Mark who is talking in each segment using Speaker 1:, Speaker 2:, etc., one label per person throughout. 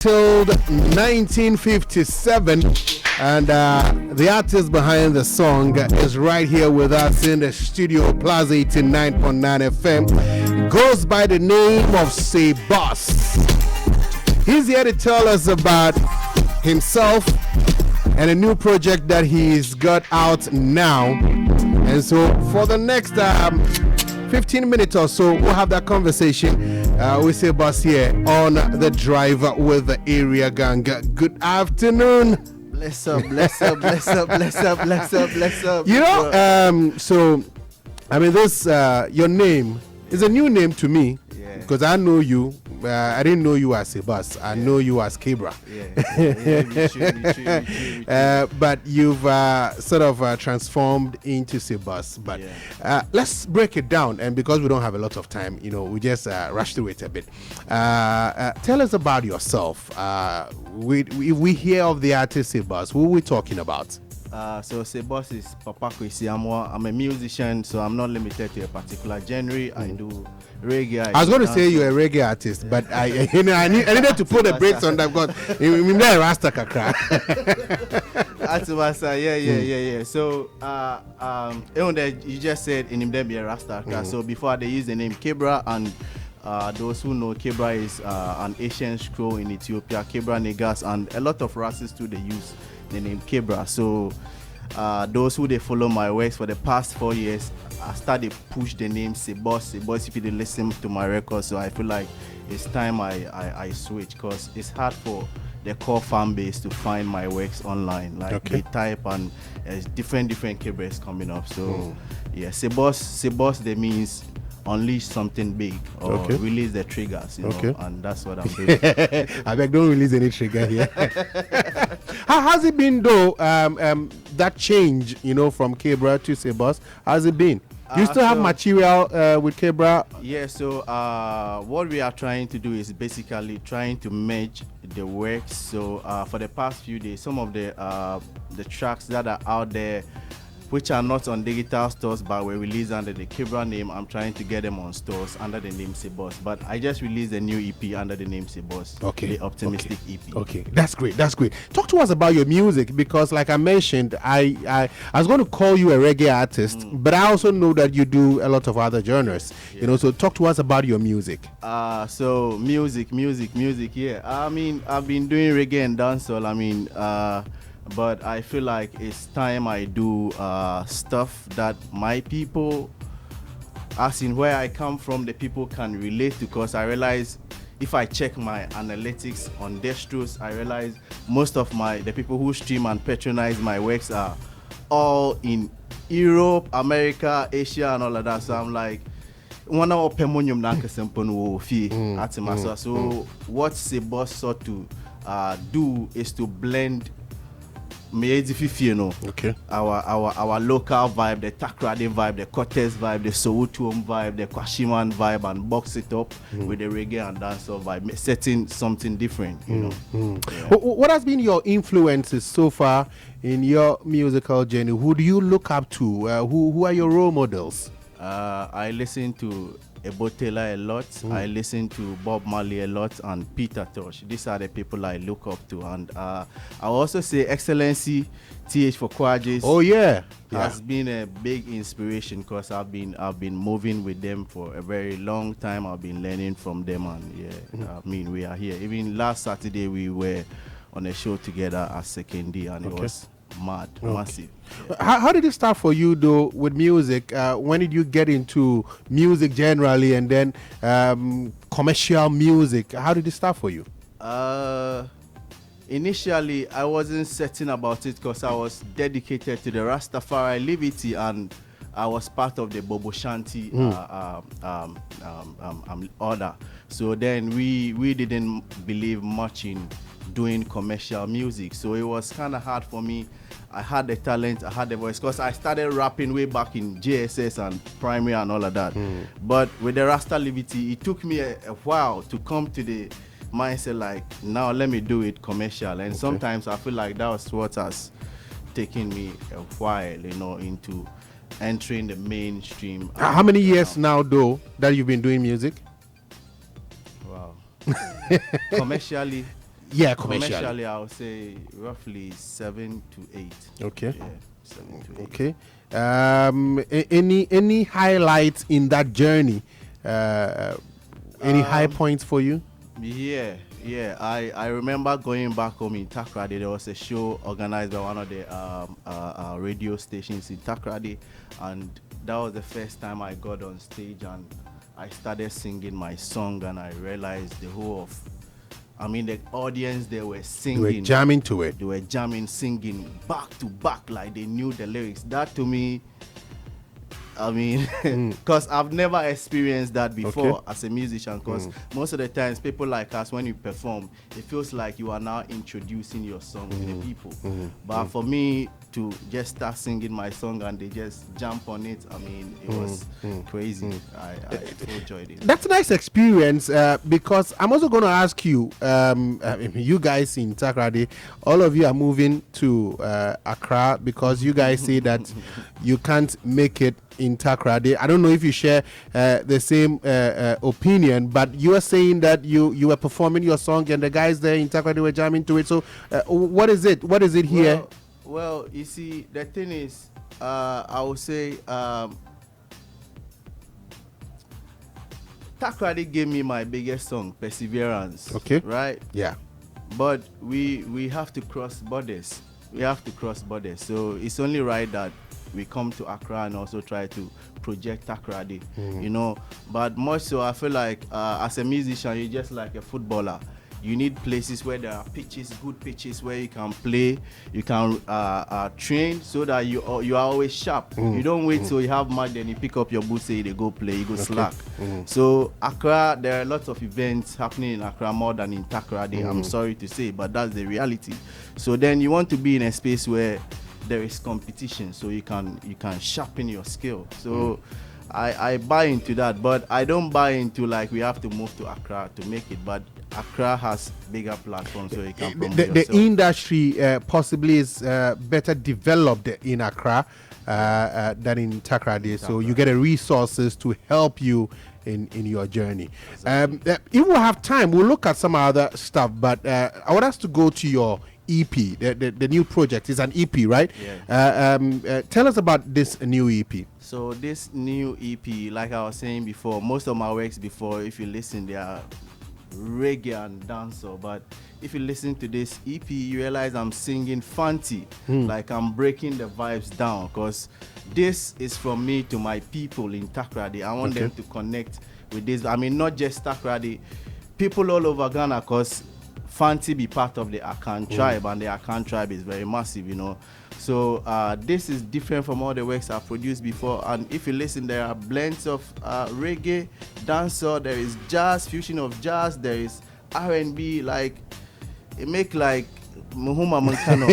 Speaker 1: Till 1957, and the artist behind the song is right here with us in the studio, PLUZZ 89.9 FM. Goes by the name of Saybuss. He's here to tell us about himself and a new project that he's got out now. And so for the next 15 minutes or so, we'll have that conversation with Saybuss here on The Drive with the AreaGang. Good afternoon.
Speaker 2: Bless up, bless up, bless up, bless up, bless up, bless up.
Speaker 1: You know, so, I mean, this, your name is a new name to me. Because I know you. I didn't know you as Saybuss. I know you as Kebra. But you've sort of transformed into Saybuss. But let's break it down. And because we don't have a lot of time, you know, we just rush through it a bit. Tell us about yourself. We hear of the artist Saybuss. Who are we talking about?
Speaker 2: So Saybuss is Papa Kwesi Amwa. I'm a musician, so I'm not limited to a particular genre. I do reggae.
Speaker 1: I was going to say you're a reggae artist, but I needed to put the brakes on that because I'm not Rasta kakra.
Speaker 2: Yeah. So you just said in him be a Rasta. So before they use the name Kebra, and those who know Kebra is an Asian scroll in Ethiopia, Kebra Negas, and a lot of races too they use the name Kebra. So those who they follow my works for the past 4 years, I started push the name Saybuss. If you didn't listen to my record, so I feel like it's time I switch, because it's hard for the core fan base to find my works online. Like they type and different Kebras coming up. So yeah, Saybuss they means unleash something big or release the triggers, you know, and that's what I'm doing.
Speaker 1: I beg, don't release any trigger here. How has it been though, that change, you know, from Kebra to Saybuss? How's it been? You still have material with Kebra?
Speaker 2: Yeah, so what we are trying to do is basically trying to merge the works. So for the past few days, some of the tracks that are out there which are not on digital stores but were released under the Kebra name, I'm trying to get them on stores under the name Saybuss. But I just released a new EP under the name Saybuss, the Optimistic EP.
Speaker 1: Okay, that's great. Talk to us about your music, because like I mentioned, I was going to call you a reggae artist, but I also know that you do a lot of other genres. You know, so talk to us about your music.
Speaker 2: So music, yeah. I mean, I've been doing reggae and dancehall. I mean, but I feel like it's time I do stuff that my people, as in where I come from, the people can relate to. Because I realize if I check my analytics on Destros, I realize most of the people who stream and patronize my works are all in Europe, America, Asia, and all of that. So I'm like, so what Saybuss sought to do is to blend our local vibe, the Takrady vibe, the Cortez vibe, the Soweto vibe, the Kwashiman vibe, and box it up with the reggae and dancehall vibe, setting something different, you know.
Speaker 1: What has been your influences so far in your musical journey? Who do you look up to? Who are your role models?
Speaker 2: I listen to Ebotela a lot. I listen to Bob Marley a lot, and Peter Tosh. These are the people I look up to. And I also say Excellency TH for Kwajes. Has been a big inspiration, because I've been moving with them for a very long time. I've been learning from them, and I mean, we are here. Even last Saturday we were on a show together at Second D, and it was massive.
Speaker 1: How did it start for you though with music? When did you get into music generally, and then commercial music? How did it start for you?
Speaker 2: Initially I wasn't certain about it, because I was dedicated to the Rastafari liberty, and I was part of the Bobo Shanti order. So then we didn't believe much in doing commercial music, so it was kind of hard for me. I had the talent, I had the voice, because I started rapping way back in JSS and primary and all of that. But with the Rasta Liberty, it took me a while to come to the mindset like, now let me do it commercial. And sometimes I feel like that was what has taken me a while, you know, into entering the mainstream.
Speaker 1: How many years now though that you've been doing music?
Speaker 2: Wow. Commercially,
Speaker 1: Yeah, commercially.
Speaker 2: Commercially, I would say roughly 7 to 8.
Speaker 1: Okay.
Speaker 2: Yeah, 7 to 8.
Speaker 1: Okay. Any highlights in that journey? Any high points for you?
Speaker 2: Yeah. I remember going back home in Takrady. There was a show organized by one of the radio stations in Takrady, and that was the first time I got on stage and I started singing my song, and I realized the audience, they were singing.
Speaker 1: They were jamming to it.
Speaker 2: They were jamming, singing back to back like they knew the lyrics. That to me, because I've never experienced that before as a musician, because most of the times people like us, when you perform, it feels like you are now introducing your song to the people. But for me to just start singing my song and they just jump on it, it was crazy. I enjoyed it.
Speaker 1: That's a nice experience, because I'm also going to ask you, you guys in Takrady, all of you are moving to Accra because you guys say that you can't make it in Takrady. I don't know if you share the same opinion, but you are saying that you were performing your song and the guys there in Takrady were jamming to it. So what is it? What is it here?
Speaker 2: Well, you see, the thing is, I would say Takrady gave me my biggest song, Perseverance.
Speaker 1: Okay.
Speaker 2: Right?
Speaker 1: Yeah.
Speaker 2: But we have to cross borders. We have to cross borders. So it's only right that we come to Accra and also try to project Takrady, But more so, I feel like as a musician, you're just like a footballer. You need places where there are pitches, good pitches where you can play, you can train, so that you are always sharp. You don't wait till you have match, then you pick up your boots, say they go play, you go slack. So Accra, there are lots of events happening in Accra more than in Takrady. I'm sorry to say, but that's the reality. So then you want to be in a space where there is competition, so you can sharpen your skill. So I buy into that, but I don't buy into like we have to move to Accra to make it. But Accra has bigger platforms, so you can promote yourself.
Speaker 1: The industry possibly is better developed in Accra than in Takrady, so you get the resources to help you in your journey. Exactly. If we have time, we'll look at some other stuff, but I want us to go to your EP, the new project. Is an EP, right?
Speaker 2: Yeah.
Speaker 1: Tell us about this new EP.
Speaker 2: So this new EP, like I was saying before, most of my works before, if you listen, they are reggae and dancehall. But if you listen to this EP, you realize I'm singing fancy, like I'm breaking the vibes down, because this is from me to my people in Takrady. I want them to connect with this. Not just Takrady, people all over Ghana, because Fanti be part of the Akan tribe, and the Akan tribe is very massive, So this is different from all the works I've produced before. And if you listen, there are blends of reggae, dancehall, there is jazz, fusion of jazz, there is R&B, like it make like Muhuma Montano,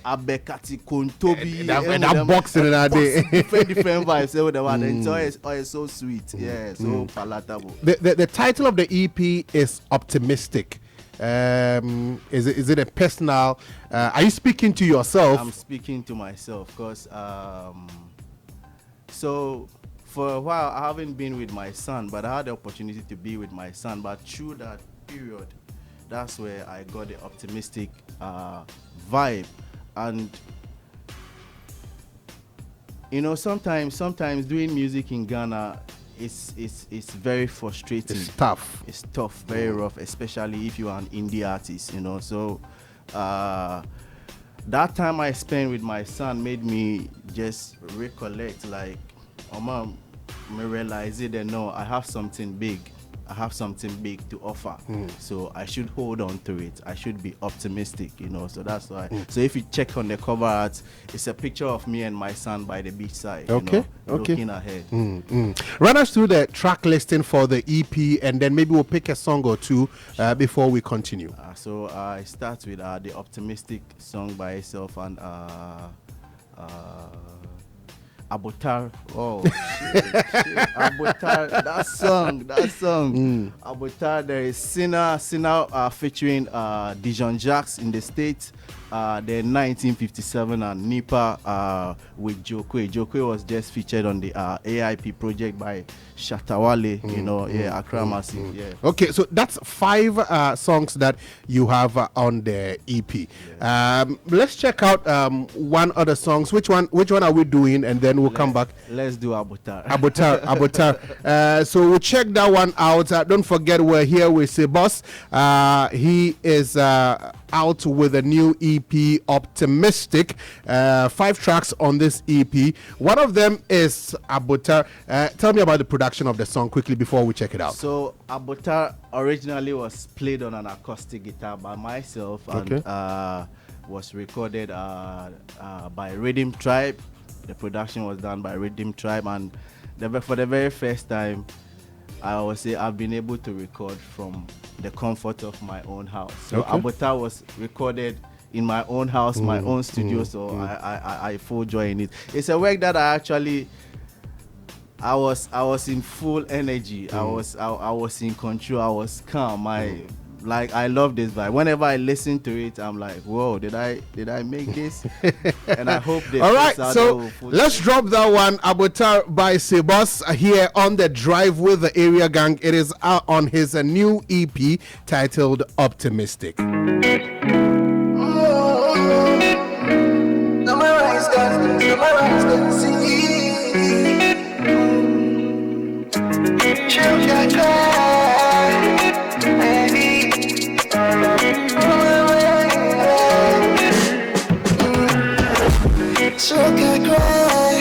Speaker 2: Abekati Kontobi,
Speaker 1: that boxing in that day.
Speaker 2: different vibes. It's so sweet, so palatable.
Speaker 1: The title of the EP is Optimistic. Is it a personal? Are you speaking to yourself?
Speaker 2: I'm speaking to myself, because so for a while I haven't been with my son, but I had the opportunity to be with my son. But through that period, that's where I got the optimistic vibe. And sometimes doing music in Ghana, it's very frustrating. It's tough, very rough, especially if you are an indie artist, So that time I spent with my son made me just recollect, like, mom, me realize it, and no, I have something big to offer. So I should hold on to it. I should be optimistic, So that's why. So if you check on the cover art, it's a picture of me and my son by the beachside. Looking ahead.
Speaker 1: Run us through the track listing for the EP, and then maybe we'll pick a song or two before we continue.
Speaker 2: So I start with the Optimistic song by itself, and Abotar. Oh, shit. Abotar. That song. Abotar. There is Sinner featuring Dijon Jacques in the States. Then 1957 and Nipa with Jokwe. Jokwe was just featured on the AIP project by Shatawale, Accra Massive. Yeah.
Speaker 1: Okay, so that's 5 songs that you have on the EP. Yeah. Let's check out one other songs. Which one are we doing? And then we'll come back.
Speaker 2: Let's do Abotar.
Speaker 1: Abotar. So we'll check that one out. Don't forget, we're here with Saybuss. He is out with a new EP, Optimistic. 5 tracks on this EP. One of them is Abotar. Tell me about the production of the song quickly before we check it out.
Speaker 2: So Abotar originally was played on an acoustic guitar by myself and was recorded by Rhythm Tribe. The production was done by Rhythm Tribe, and for the very first time, I would say I've been able to record from the comfort of my own house. So Abotar was recorded in my own house, my own studio, so I full joy in it. It's a work that I was in full energy. I was in control. I was calm. I love this vibe. Whenever I listen to it, I'm like, whoa, did I make this? And I hope they.
Speaker 1: All right, so let's drop that one. Abotar by Saybuss here on the drive with the AreaGang. It is out on his new EP titled Optimistic.
Speaker 3: Sugar cry,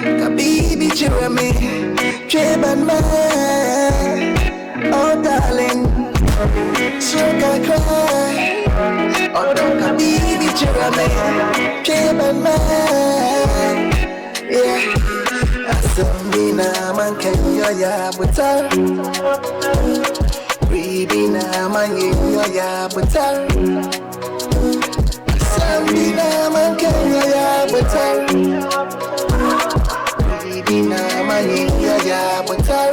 Speaker 3: Kabibi Jeremy, Treban man, oh darling. Sugar cry, oh Kabibi Jeremy, Treban man, yeah. Asambina man Kenya ya butar, Ribina man ya butar. Sambina man Kenya ya butar, Ribina man ya butar.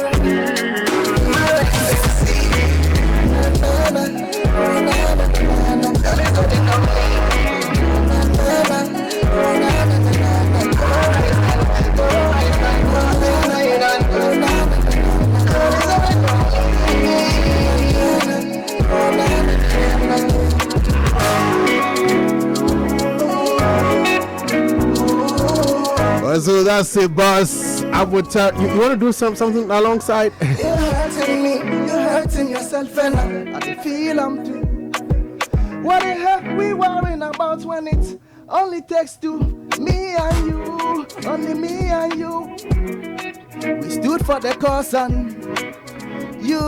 Speaker 1: So that's Saybuss. Abotar. You want to do something alongside?
Speaker 3: You're hurting me, you're hurting yourself, and I feel I'm too. What the heck we worrying about when it only takes two? Me and you, only me and you. We stood for the cause and you.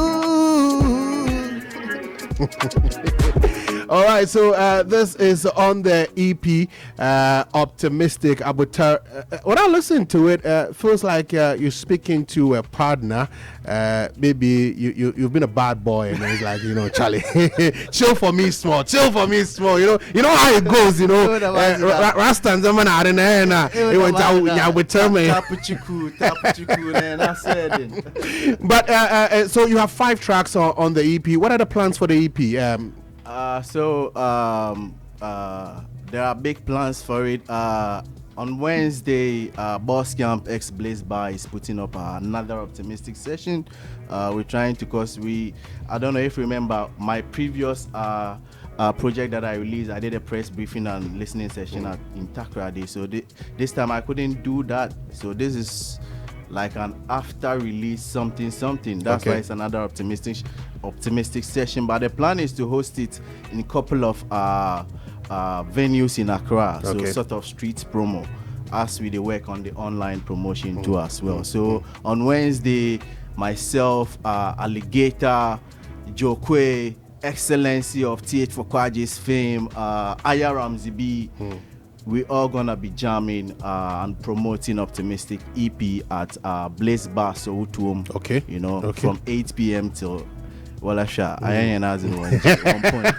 Speaker 1: All right, so this is on the EP, Optimistic. Abotar. When I listen to it, feels like you're speaking to a partner. Maybe you've been a bad boy, and he's like, Charlie, chill for me small. You know how it goes. Rastans, But so you have 5 tracks on the EP. What are the plans for the EP?
Speaker 2: There are big plans for it. On Wednesday, Boss Camp X Blaze Bar is putting up another optimistic session. We're trying to, I don't know if you remember my previous project that I released. I did a press briefing and listening session in Takrady. So this time I couldn't do that. So this is like an after release something. That's why it's another optimistic session. But the plan is to host it in a couple of venues in Accra, so sort of street promo, as we work on the online promotion too as well. So on Wednesday, myself, Alligator, Jokwe, Excellency of TH for Kwaji's fame, Aya Ramzi B, we all gonna be jamming and promoting Optimistic EP at Blaze Bar Sohutuum. From 8 p.m. till I ain't as in one point.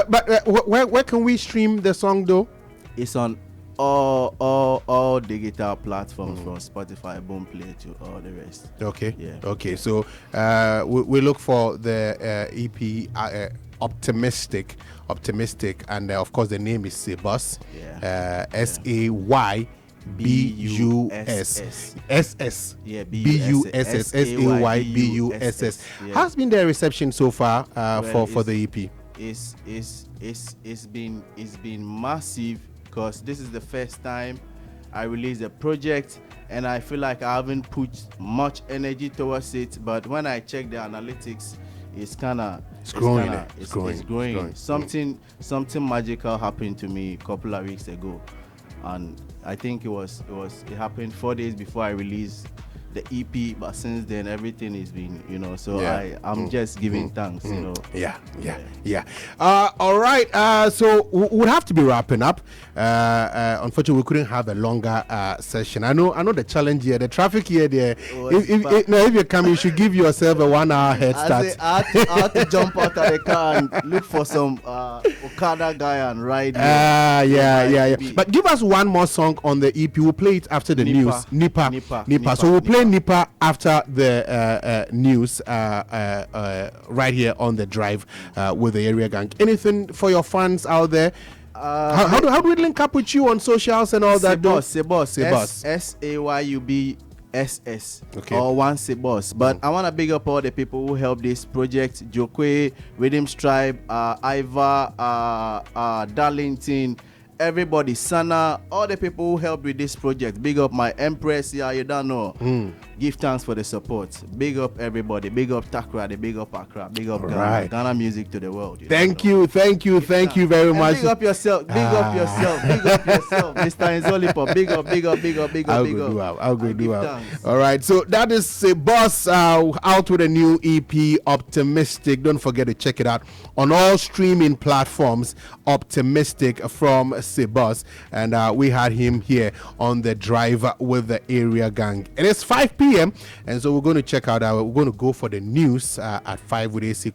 Speaker 1: But where can we stream the song though?
Speaker 2: It's on all digital platforms from Spotify, Boomplay to all the rest.
Speaker 1: Okay.
Speaker 2: Yeah.
Speaker 1: Okay. So we look for the EP optimistic, and of course the name is Saybuss.
Speaker 2: Yeah.
Speaker 1: Saybuss.
Speaker 2: Yeah,
Speaker 1: Buss. Saybuss.
Speaker 2: Yeah.
Speaker 1: How's been the reception so far for
Speaker 2: Well,
Speaker 1: the EP?
Speaker 2: It's been massive because this is the first time I released a project, and I feel like I haven't put much energy towards it. But when I check the analytics, it's growing. Something magical happened to me a couple of weeks ago, and I think it happened 4 days before I released the EP, but since then everything has been, so
Speaker 1: Yeah.
Speaker 2: I'm just giving thanks,
Speaker 1: Yeah. All right. So we'll have to be wrapping up. Unfortunately, we couldn't have a longer session. I know the challenge here, the traffic here. There. If you come, you should give yourself a 1 hour head start.
Speaker 2: I had to jump out of the car and look for some Okada guy and ride.
Speaker 1: Yeah. But give us one more song on the EP. We'll play it after the news. Nipa. So we'll play Nipa after the news right here on the drive with the AreaGang. Anything for your fans out there? How do we link up with you on socials and all that?
Speaker 2: Saybuss. Sayubbss.
Speaker 1: Okay.
Speaker 2: Or one Saybuss. But I want to big up all the people who helped this project: Jokwe, Rhythm Stripe, Iva, Darlington, everybody, Sana, all the people who helped with this project. Big up my Empress. Yeah, you don't know. Give thanks for the support. Big up everybody. Big up Takrady. Big up Accra. Big up Ghana.
Speaker 1: Right.
Speaker 2: Ghana music to the world.
Speaker 1: Thank you very
Speaker 2: And
Speaker 1: much.
Speaker 2: big up yourself. Big up yourself. Mr. Nzolipo. Big up.
Speaker 1: I'll go do
Speaker 2: give
Speaker 1: out.
Speaker 2: thanks.
Speaker 1: All right. So that is Saybuss out with a new EP, Optimistic. Don't forget to check it out on all streaming platforms. Optimistic from Saybuss, and we had him here on the drive with the AreaGang. It is 5 p.m. and so we're going to check out. We're going to go for the news at 5 with AC